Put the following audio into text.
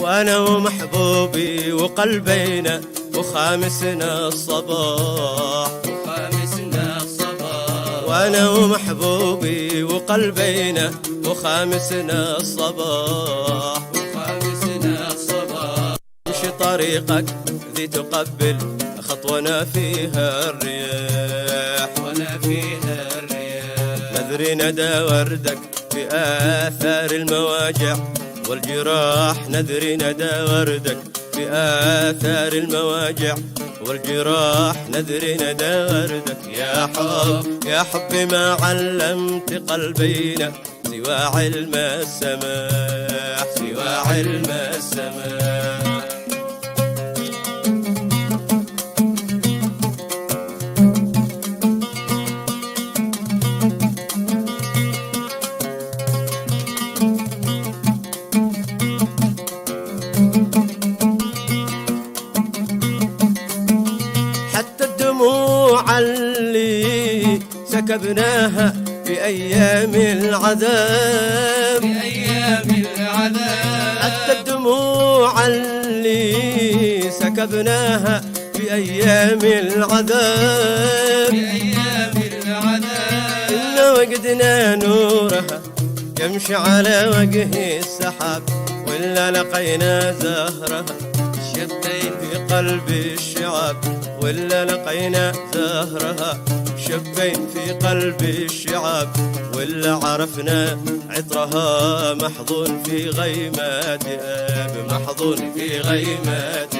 وانا ومحبوبي وقلبينا وخامسنا الصباح، وخامسنا الصباح. وانا ومحبوبي وقلبينا وخامسنا الصباح، وخامسنا الصباح. امشي طريقك ذي تقبل خطونا فيها الرياح، وانا فيها الرياح. نذري ندى وردك في آثار المواجع والجراح، نذري ندى وردك في آثار المواجع والجراح، نذري ندى وردك يا حب يا حبي ما علمت قلبينا سوى علم السماح، سوى علم السماح. الدموع اللي سكبناها في أيام العذاب، في أيام العذاب. حتى الدموع اللي سكبناها في أيام العذاب، في أيام العذاب. إن وجدنا نورها يمشي على وجه السحاب، وإلا لقينا زهرها شبين في قلب الشعاب، ولا لقينا زهرها شبين في قلب الشعاب، ولا عرفنا عطرها محضون في غيمات آب، محضون في غيمات